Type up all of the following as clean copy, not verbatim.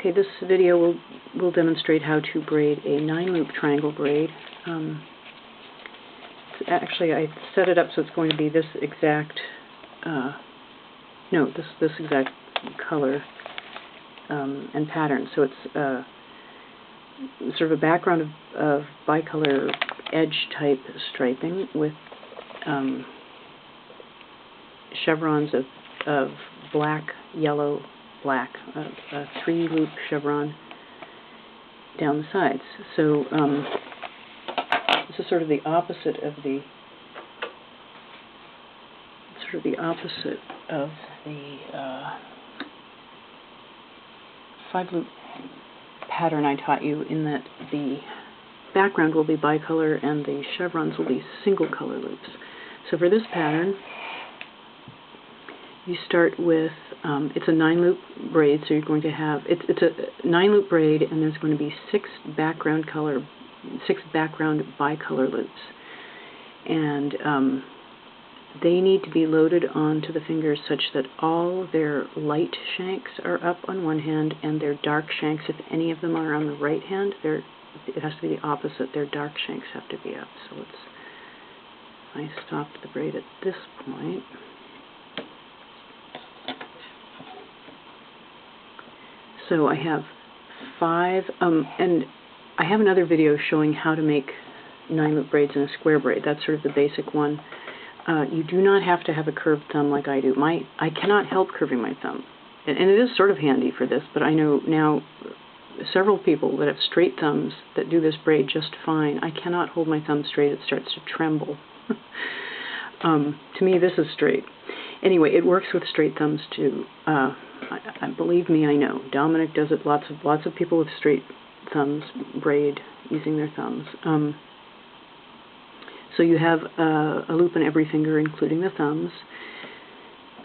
Okay, this video will demonstrate how to braid a 9-loop triangle braid. Actually, I set it up so it's going to be this exact, this exact color and pattern. So it's sort of a background of bicolor edge type striping with chevrons of black, yellow, black, a 3-loop chevron down the sides. So this is sort of the opposite of the 5-loop pattern I taught you, in that the background will be bicolor and the chevrons will be single color loops. So for this pattern, you start with, it's a 9-loop braid, so you're going to have, it's a 9-loop braid, and there's going to be 6 background bicolor loops. And they need to be loaded onto the fingers such that all their light shanks are up on one hand, and their dark shanks, if any of them are on the right hand, it has to be the opposite. Their dark shanks have to be up. So I stopped the braid at this point. So I have 5, and I have another video showing how to make 9-loop braids in a square braid. That's sort of the basic one. You do not have to have a curved thumb like I do. I cannot help curving my thumb, and it is sort of handy for this, but I know now several people that have straight thumbs that do this braid just fine. I cannot hold my thumb straight. It starts to tremble. To me, this is straight. Anyway, it works with straight thumbs too. Believe me, I know. Dominic does it. Lots of people with straight thumbs braid using their thumbs. So you have a loop on every finger, including the thumbs.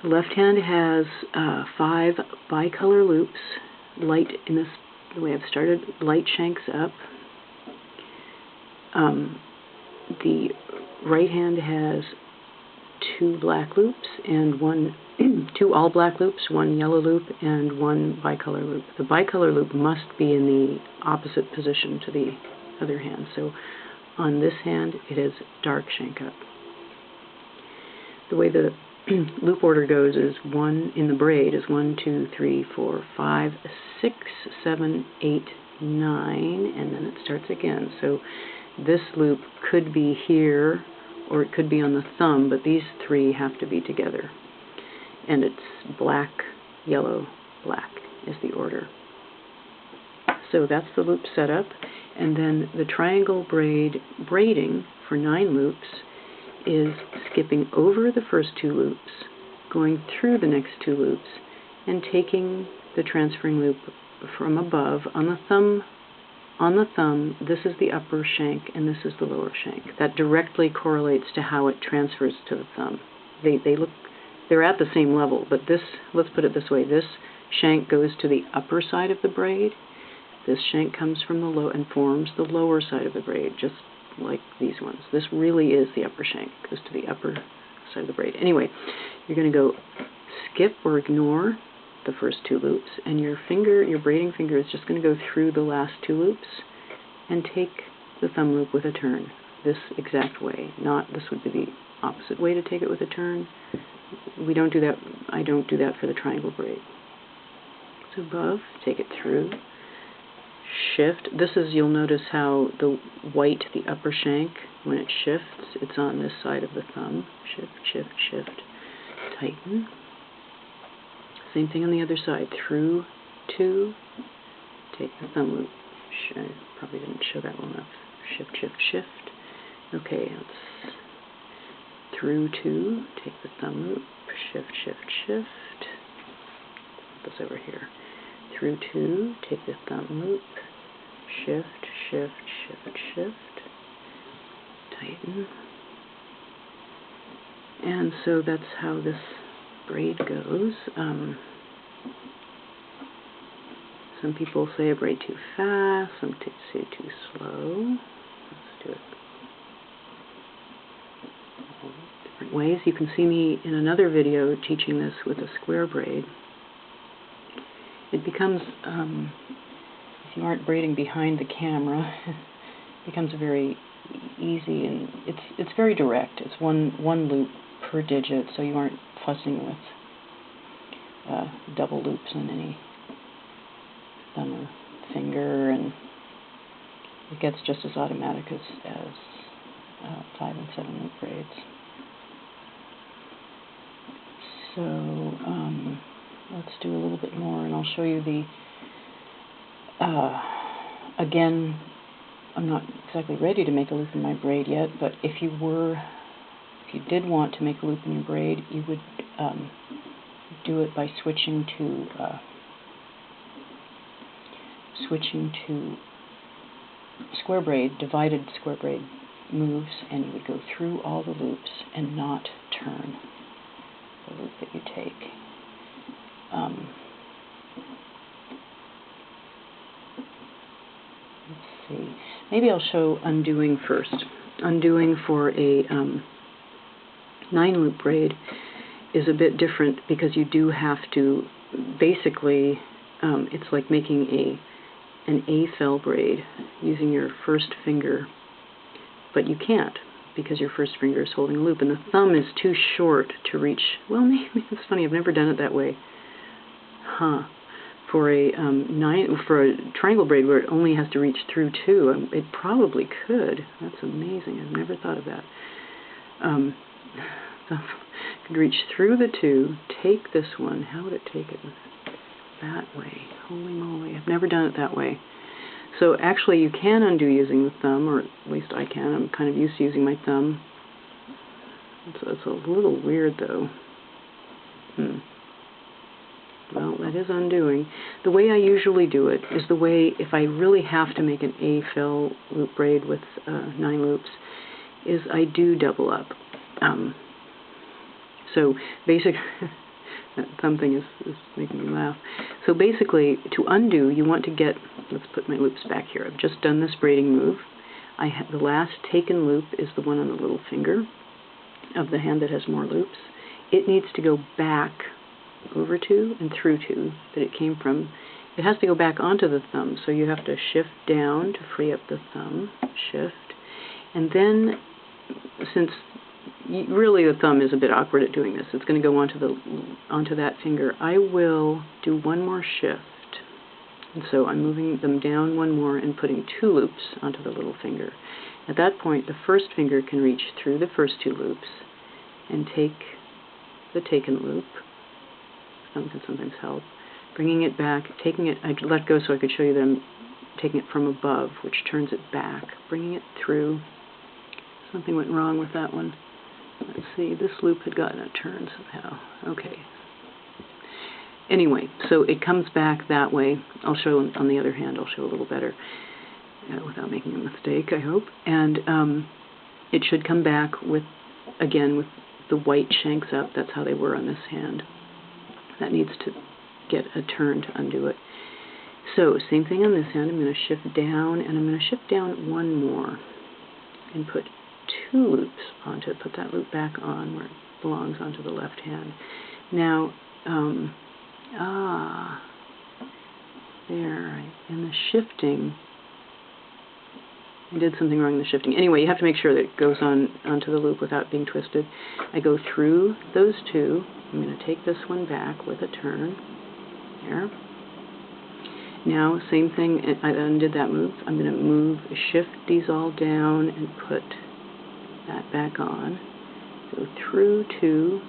The left hand has 5 bicolor loops, light in this, the way I've started, light shanks up. The right hand has 2 black loops and 2 all black loops, 1 yellow loop, and 1 bicolor loop. The bicolor loop must be in the opposite position to the other hand. So on this hand, it is dark shank up. The way the loop order goes is 1 in the braid is 1, 2, 3, 4, 5, 6, 7, 8, 9, and then it starts again. So this loop could be here, or it could be on the thumb, but these 3 have to be together. And it's black, yellow, black is the order. So that's the loop setup. And then the triangle braiding for 9 loops is skipping over the first 2 loops, going through the next 2 loops, and taking the transferring loop from above on the thumb. On the thumb, this is the upper shank and this is the lower shank. That directly correlates to how it transfers to the thumb. They're at the same level, but this, let's put it this way, this shank goes to the upper side of the braid. This shank comes from the low and forms the lower side of the braid, just like these ones. This really is the upper shank, goes to the upper side of the braid. Anyway, you're going to go skip or ignore the first 2 loops, and your braiding finger is just going to go through the last 2 loops and take the thumb loop with a turn, this exact way. This would be the opposite way to take it with a turn. We don't do that. I don't do that for the triangle braid. So above, take it through, shift. This is, you'll notice how the white, the upper shank, when it shifts, it's on this side of the thumb. Shift, shift, shift, tighten. Same thing on the other side. Through 2, take the thumb loop. I probably didn't show that well enough. Shift, shift, shift. Okay, let's through 2, take the thumb loop. Shift, shift, shift. Put this over here. Through 2, take the thumb loop. Shift, shift, shift, shift. Tighten. And so that's how this braid goes. Some people say I braid too fast, some say too slow. Let's do it all different ways. You can see me in another video teaching this with a square braid. it becomes, if you aren't braiding behind the camera, it becomes very easy, and it's very direct. It's one loop per digit, so you aren't fussing with double loops on any thumb or finger, and it gets just as automatic as 5 and 7 loop braids. So let's do a little bit more, and I'll show you the, again, I'm not exactly ready to make a loop in my braid yet, but if you did want to make a loop in your braid, you would do it by switching to square braid, divided square braid moves, and you would go through all the loops and not turn the loop that you take. Let's see. Maybe I'll show undoing first. Undoing for a 9-loop braid is a bit different because you do have to basically, it's like making an A-fell braid using your first finger, but you can't because your first finger is holding a loop, and the thumb is too short to reach. Well, maybe it's funny. I've never done it that way. For a triangle braid where it only has to reach through 2, it probably could. That's amazing. I've never thought of that. Could reach through the 2, take this one. How would it take it? That way. Holy moly. I've never done it that way. So actually you can undo using the thumb, or at least I can. I'm kind of used to using my thumb. It's a little weird though. Well, that is undoing. The way I usually do it is the way, if I really have to make an A-fill loop braid with 9 loops, is I do double up. So basically, that thumb thing is making me laugh. So basically, to undo, you want to get, let's put my loops back here. I've just done this braiding move. The last taken loop is the one on the little finger of the hand that has more loops. It needs to go back over 2 and through 2 that it came from. It has to go back onto the thumb, so you have to shift down to free up the thumb, shift, and then, since really the thumb is a bit awkward at doing this, it's going to go onto that finger. I will do one more shift, and so I'm moving them down one more and putting 2 loops onto the little finger. At that point, the first finger can reach through the first 2 loops and take the taken loop. Thumb can sometimes help. Bringing it back, taking it, I let go so I could show you that I'm taking it from above, which turns it back, bringing it through. Something went wrong with that one. Let's see, this loop had gotten a turn somehow. Okay. Anyway, so it comes back that way. I'll show, on the other hand, I'll show a little better without making a mistake, I hope. And it should come back with, again, with the white shanks up. That's how they were on this hand. That needs to get a turn to undo it. So, same thing on this hand. I'm going to shift down, and I'm going to shift down one more and put 2 loops onto it. Put that loop back on where it belongs onto the left hand. Now, there, in the shifting, I did something wrong in the shifting. Anyway, you have to make sure that it goes onto the loop without being twisted. I go through those 2. I'm going to take this one back with a turn. There. Now, same thing, I undid that move. I'm going to shift these all down and put that back on. Go through 2,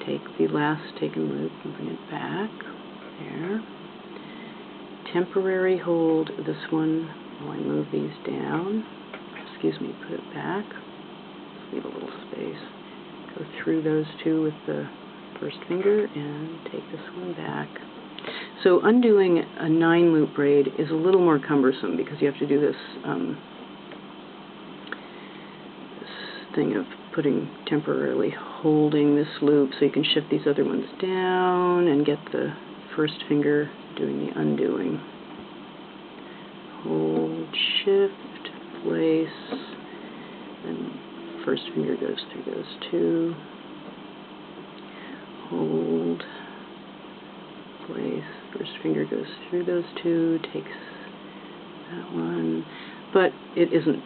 take the last taken loop and bring it back. There. Temporary hold this one while I move these down. Excuse me, put it back. Just leave a little space. Go through those 2 with the first finger and take this one back. So undoing a 9-loop braid is a little more cumbersome because you have to do this thing of temporarily holding this loop so you can shift these other ones down and get the first finger doing the undoing. Hold, shift, place, and first finger goes through those 2. Hold, place, First finger goes through those two, takes that one, but it isn't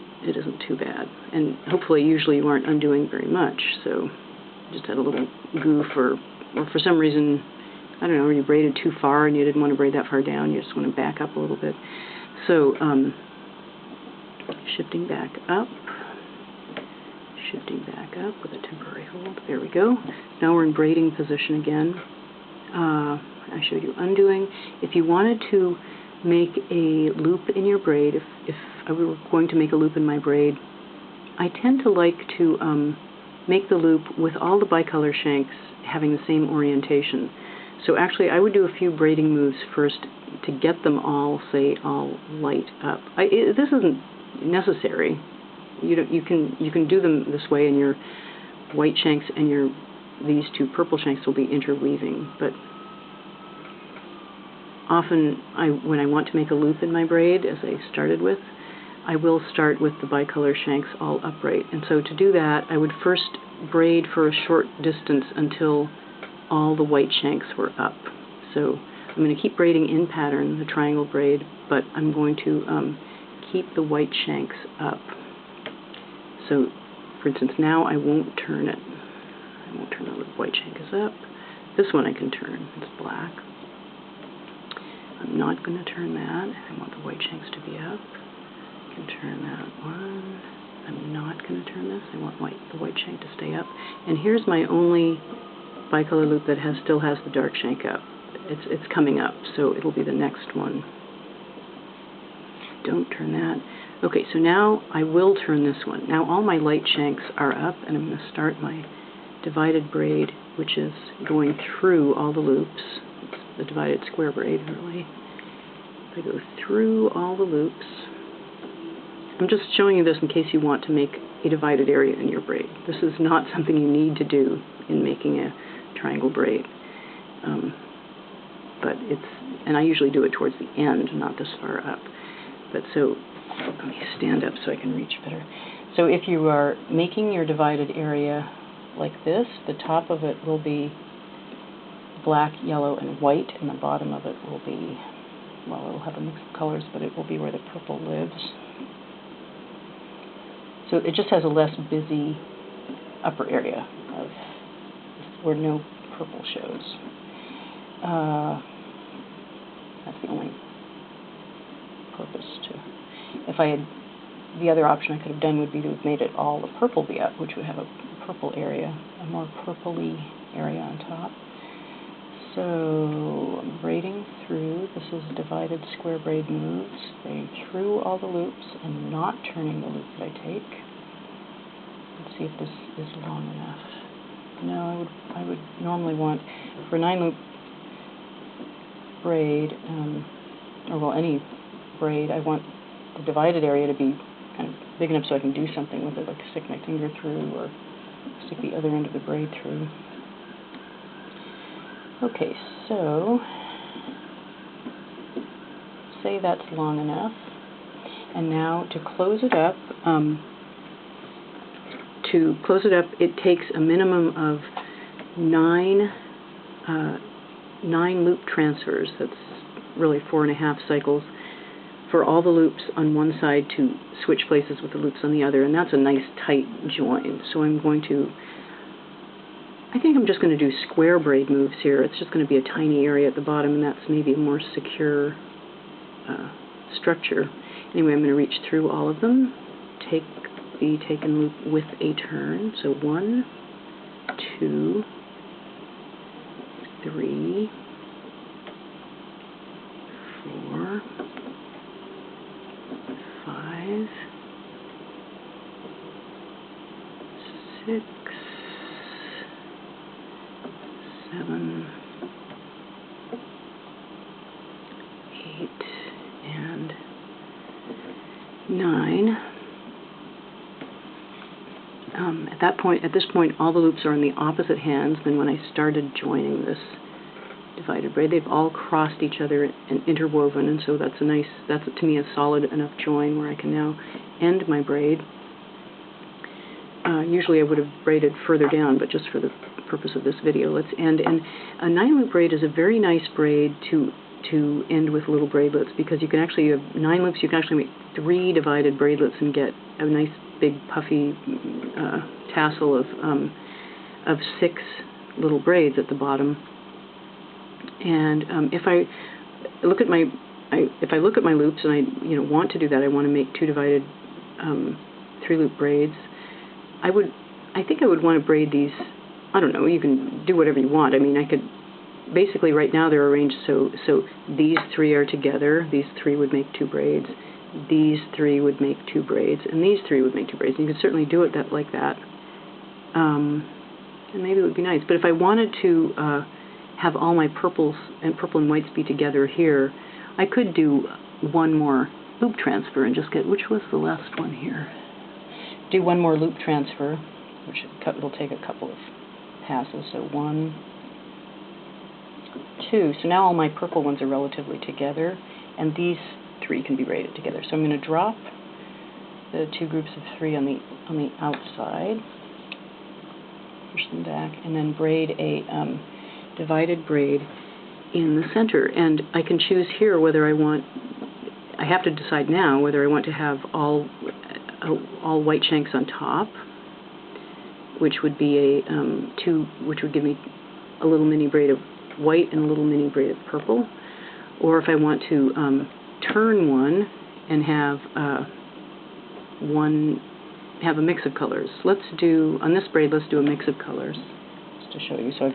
too bad. And hopefully, usually you aren't undoing very much, so just had a little goof, or for some reason, I don't know, you braided too far and you didn't want to braid that far down, you just want to back up a little bit. So, shifting back up with a temporary hold. There we go. Now we're in braiding position again. I showed you undoing. If you wanted to make a loop in your braid, if I were going to make a loop in my braid, I tend to like to make the loop with all the bicolor shanks having the same orientation. So actually I would do a few braiding moves first to get them all, say, all light up. This isn't necessary. You can do them this way, and your white shanks and these two purple shanks will be interweaving. But often, when I want to make a loop in my braid, as I started with, I will start with the bicolor shanks all upright. And so to do that, I would first braid for a short distance until all the white shanks were up. So I'm going to keep braiding in pattern, the triangle braid, but I'm going to keep the white shanks up. So, for instance, now I won't turn it. I won't turn it when the white shank is up. This one I can turn. It's black. I'm not going to turn that. I want the white shanks to be up. I can turn that one. I'm not going to turn this. I want the white shank to stay up. And here's my only bicolor loop that still has the dark shank up. It's coming up, so it'll be the next one. Don't turn that. Okay, so now I will turn this one. Now all my light shanks are up, and I'm going to start my divided braid, which is going through all the loops. It's the divided square braid, really. I go through all the loops. I'm just showing you this in case you want to make a divided area in your braid. This is not something you need to do in making a triangle braid. And I usually do it towards the end, not this far up. But so, let me stand up so I can reach better. So if you are making your divided area like this, the top of it will be black, yellow, and white, and the bottom of it will be, well, it'll have a mix of colors, but it will be where the purple lives. So it just has a less busy upper area where no purple shows. That's the only purpose to. If I had, the other option I could have done would be to have made it all the purple be up, which would have a purple area, a more purpley area on top. So I'm braiding through. This is divided square braid moves. Braiding through all the loops and not turning the loop that I take. Let's see if this is long enough. No, I would normally want, for a 9-loop braid, or well, any braid, I want the divided area to be kind of big enough so I can do something with it, like stick my finger through or stick the other end of the braid through. Okay, so say that's long enough. And now to close it up, it takes a minimum of 9 loop transfers. That's really 4.5 cycles for all the loops on one side to switch places with the loops on the other, and that's a nice tight join. So I'm going to, I think I'm just going to do square braid moves here. It's just going to be a tiny area at the bottom, and that's maybe a more secure structure. Anyway, I'm going to reach through all of them, take the taken loop with a turn. So 1, 2, 3, 4, 5, 6, 7, 8, and 9. At this point, all the loops are in the opposite hands than when I started joining this divided braid. They've all crossed each other and interwoven, and so that's to me a solid enough join where I can now end my braid. Usually I would have braided further down, but just for the purpose of this video, let's end. And a 9-loop braid is a very nice braid to to end with little braidlets, because you can actually, you have 9 loops, you can actually make 3 divided braidlets and get a nice big puffy tassel of 6 little braids at the bottom. And if I look at my loops and I want to do that, I want to make 2 divided 3-loop braids. I think I would want to braid these. I don't know. You can do whatever you want. I mean, I could basically right now they're arranged so these 3 are together. These 3 would make 2 braids. These 3 would make 2 braids, and these 3 would make 2 braids. And you could certainly do it like that. And maybe it would be nice. But if I wanted to have all my purple and whites be together here, I could do one more loop transfer and just get, which was the last one here? Do one more loop transfer, which will take a couple of passes. So 1, 2. So now all my purple ones are relatively together, and these 3 can be braided together. So I'm going to drop the 2 groups of 3 on the outside, push them back, and then braid a divided braid in the center. And I can choose here whether I have to decide now whether I want to have all white shanks on top, which would be which would give me a little mini braid of white and a little mini braid of purple, or if I want to turn one and have a mix of colors. On this braid, let's do a mix of colors, just to show you. So I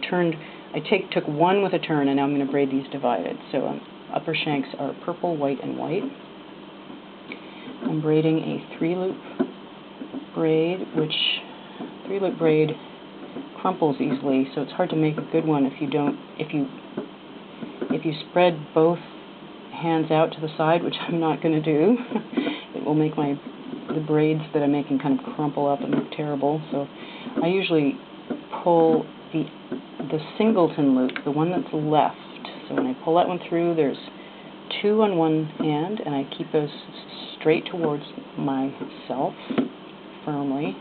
took one with a turn, and now I'm going to braid these divided. So upper shanks are purple, white, and white. I'm braiding a 3-loop braid, which 3-loop braid crumples easily, so it's hard to make a good one if you spread both hands out to the side, which I'm not going to do. It will make the braids that I'm making kind of crumple up and look terrible. So I usually pull the singleton loop, the one that's left. So when I pull that one through, there's 2 on one hand, and I keep those straight towards myself firmly,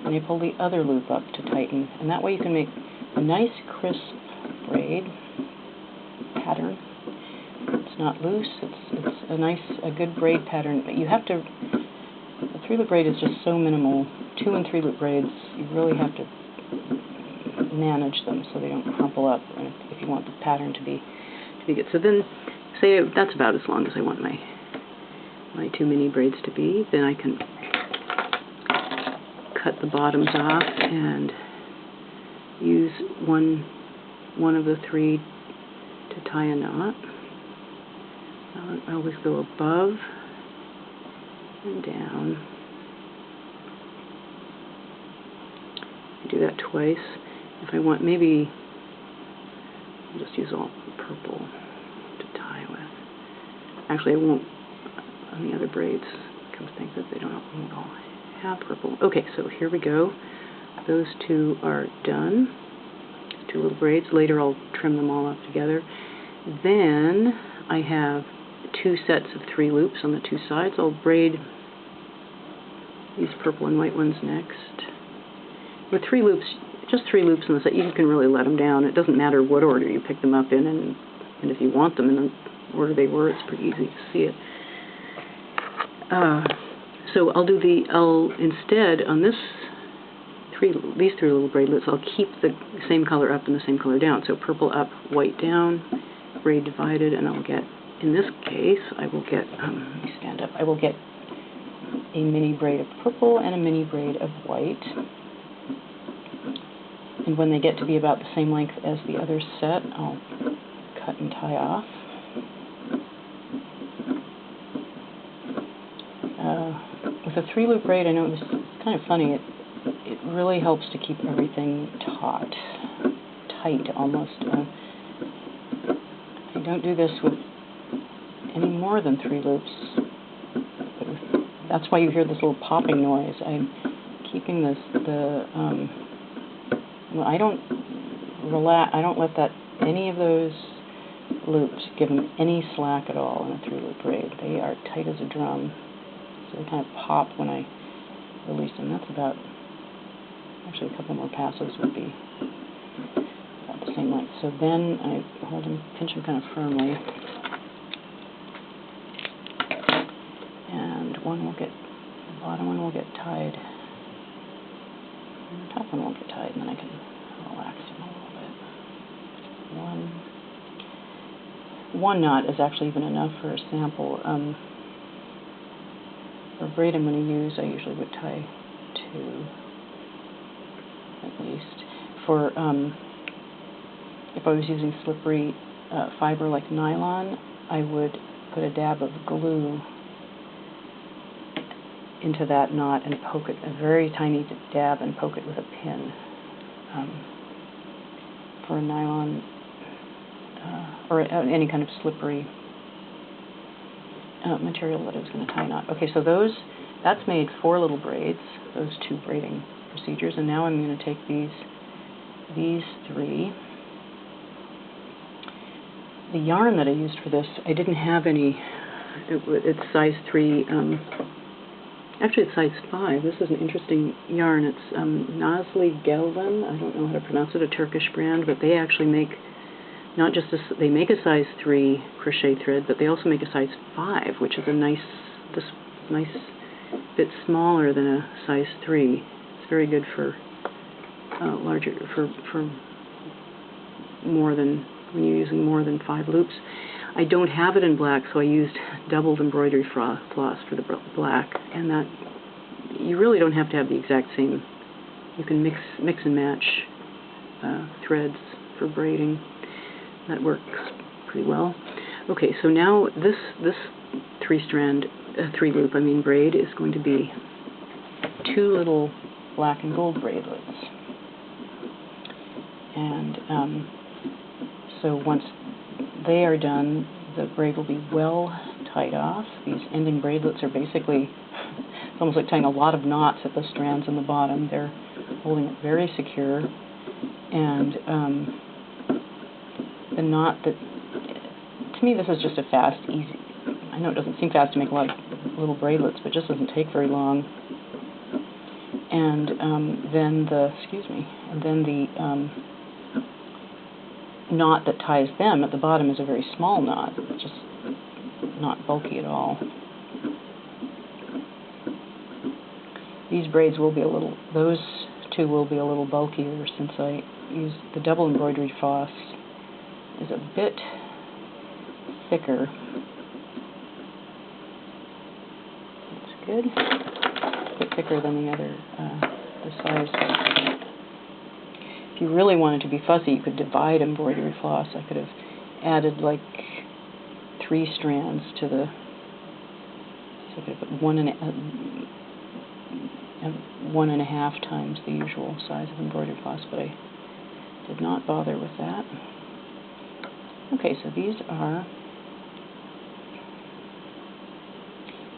and I pull the other loop up to tighten, and that way you can make a nice crisp braid pattern. It's not loose, it's a good braid pattern. But you have to, the 3-loop braid is just so minimal. 2 and 3-loop braids, you really have to manage them so they don't crumple up, and if you want the pattern to be good. So then, say that's about as long as I want my 2 mini braids to be. Then I can cut the bottoms off and use one of the 3 to tie a knot. I always go above and down. I do that twice. If I want, maybe I'll just use all purple to tie with. Actually, I won't on the other braids. Come to think that they won't all have purple. Okay, so here we go. Those 2 are done. 2 little braids. Later I'll trim them all up together. Then I have 2 sets of 3 loops on the 2 sides. I'll braid these purple and white ones next. With 3 loops, just 3 loops on the side, you can really let them down. It doesn't matter what order you pick them up in, and if you want them in the order they were, it's pretty easy to see it. So I'll instead on these 3 little braidlets, I'll keep the same color up and the same color down. So purple up, white down, braid divided, and I'll get, in this case, I will get, let me stand up, I will get a mini braid of purple and a mini braid of white. And when they get to be about the same length as the other set, I'll cut and tie off. With a 3-loop braid, I know this is kind of funny, it really helps to keep everything tight almost. I don't do this with any more than 3 loops. But that's why you hear this little popping noise. I'm keeping well, I don't let any of those loops give them any slack at all in a 3-loop braid. They are tight as a drum. So they kind of pop when I release them. That's about, actually a couple more passes would be about the same length. So then I hold them, pinch them kind of firmly, one will get, the bottom one will get tied, and the top one won't get tied, and then I can relax them a little bit. One knot is actually even enough for a sample. For braid I'm going to use, I usually would tie 2 at least. For if I was using slippery fiber like nylon, I would put a dab of glue into that knot and poke it, a very tiny dab, and poke it with a pin. For a nylon or any kind of slippery material that I was going to tie a knot. Okay, so that's made 4 little braids, those 2 braiding procedures, and now I'm going to take these 3. The yarn that I used for this, I didn't have any. It's size 3. Actually, it's size 5. This is an interesting yarn. It's Nazli Gelin. I don't know how to pronounce it. A Turkish brand, but they actually make not just they make a size 3 crochet thread, but they also make a size 5, which is a nice bit smaller than a size 3. It's very good for larger for more than when you're using more than 5 loops. I don't have it in black, so I used doubled embroidery floss for the black, and that you really don't have to have the exact same. You can mix and match threads for braiding. That works pretty well. Okay, so now this 3 loop braid is going to be 2 little black and gold braidlets, and so once they are done, the braid will be well tied off. These ending braidlets are basically, it's almost like tying a lot of knots at the strands in the bottom. They're holding it very secure, and the knot that, to me, this is just a fast, easy, I know it doesn't seem fast to make a lot of little braidlets, but it just doesn't take very long. And then the knot that ties them at the bottom is a very small knot, just not bulky at all. These braids will be those 2 will be a little bulkier since I used the double embroidery floss. Is a bit thicker. That's good. A bit thicker than the other, the size. If you really wanted to be fussy, you could divide embroidery floss. I could have added like 3 strands to the, so I could have put 1.5 times the usual size of embroidery floss, but I did not bother with that. Okay, so these are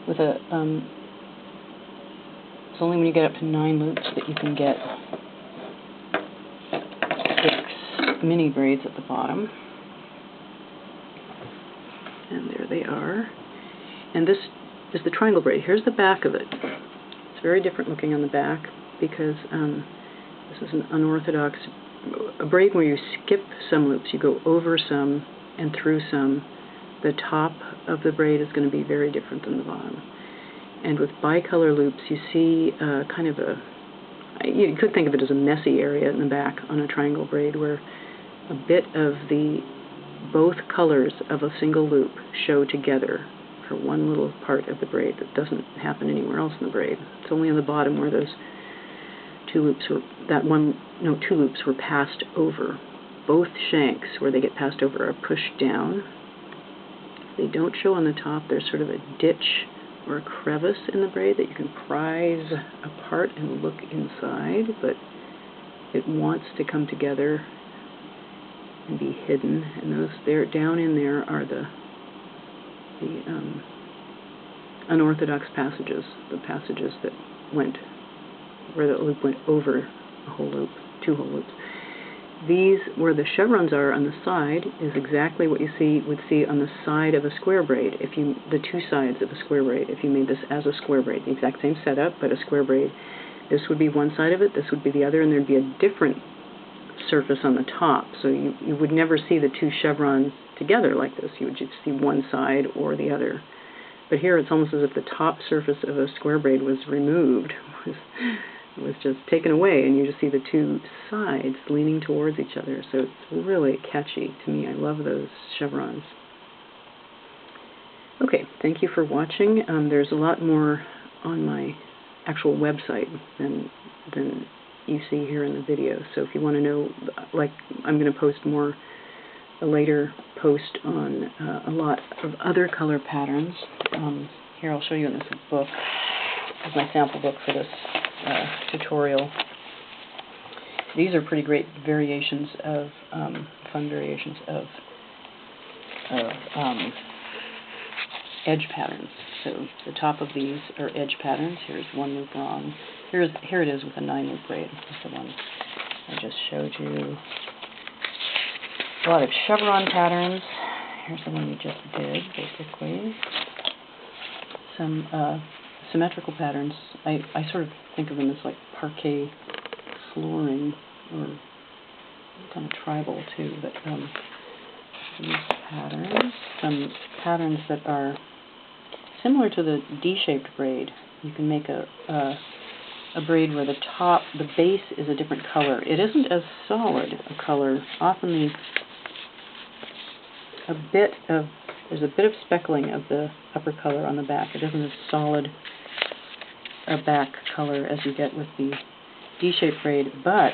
with a, it's only when you get up to 9 loops that you can get 6 mini braids at the bottom. And there they are. And this is the triangle braid. Here's the back of it. It's very different looking on the back because this is an unorthodox a braid where you skip some loops. You go over some and through some. The top of the braid is going to be very different than the bottom. And with bicolor loops, you see kind of you could think of it as a messy area in the back on a triangle braid where a bit of both colors of a single loop show together for one little part of the braid that doesn't happen anywhere else in the braid. It's only on the bottom where those 2 loops were passed over. Both shanks where they get passed over are pushed down. They don't show on the top. There's sort of a ditch or a crevice in the braid that you can prise apart and look inside, but it wants to come together and be hidden. And those there, down in there, are the unorthodox passages, the passages that went where the loop went over a whole loop, 2 whole loops. These, where the chevrons are on the side, is exactly what you would see on the side of a square braid. The 2 sides of a square braid, if you made this as a square braid, the exact same setup, but a square braid. This would be one side of it, this would be the other, and there'd be a different surface on the top. So you would never see the 2 chevrons together like this. You would just see one side or the other. But here it's almost as if the top surface of a square braid was removed. It was just taken away, and you just see the two sides leaning towards each other. So it's really catchy to me. I love those chevrons. Okay, thank you for watching. There's a lot more on my actual website than you see here in the video. So if you want to know, like, I'm going to post a later post on a lot of other color patterns. Here, I'll show you in this book. This is my sample book for this tutorial. These are pretty great variations of, fun variations of edge patterns. So the top of these are edge patterns. Here's one loop wrong. Here it is with a 9-loop braid. That's the one I just showed you. A lot of chevron patterns. Here's the one we just did, basically. Some symmetrical patterns. I sort of think of them as like parquet flooring, or kind of tribal too, but these patterns. Some patterns that are similar to the D-shaped braid. You can make a braid where the base is a different color. It isn't as solid a color. Often there's a bit of speckling of the upper color on the back. It isn't as solid a back color as you get with the D-shaped braid, but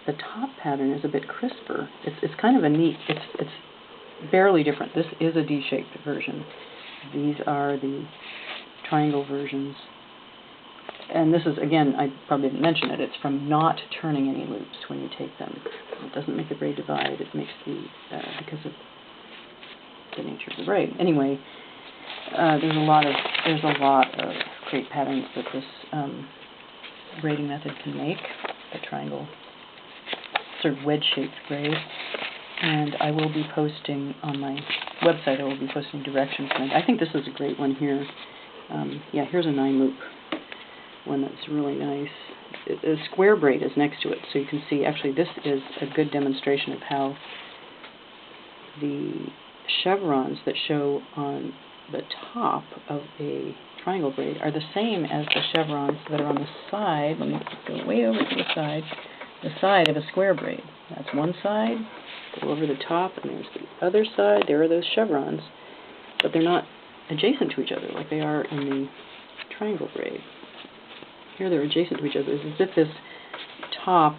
the top pattern is a bit crisper. It's kind of a neat, it's barely different. This is a D-shaped version. These are the triangle versions. And this is, again, I probably didn't mention it, it's from not turning any loops when you take them. It doesn't make the braid divide, it makes because of the nature of the braid. Anyway, there's a lot of great patterns that this braiding method can make. The triangle, sort of wedge-shaped braid. And I will be posting on my website, I will be posting directions. And I think this is a great one here. Yeah, here's a 9-loop one that's really nice. A square braid is next to it, so you can see, actually this is a good demonstration of how the chevrons that show on the top of a triangle braid are the same as the chevrons that are on the side. Let me go way over to the side of a square braid. That's one side, go over the top, and there's the other side. There are those chevrons, but they're not adjacent to each other like they are in the triangle braid. Here they're adjacent to each other. It's as if this top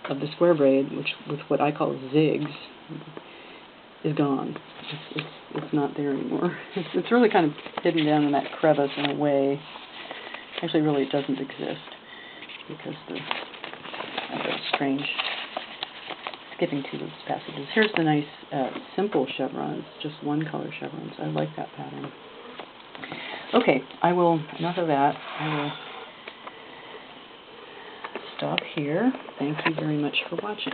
of the square braid, with what I call zigs, is gone. It's not there anymore. It's really kind of hidden down in that crevice in a way. Actually, really, it doesn't exist because of the strange skipping to those passages. Here's the nice simple chevrons, just one color chevrons. I like that pattern. Okay, enough of that. I will stop here. Thank you very much for watching.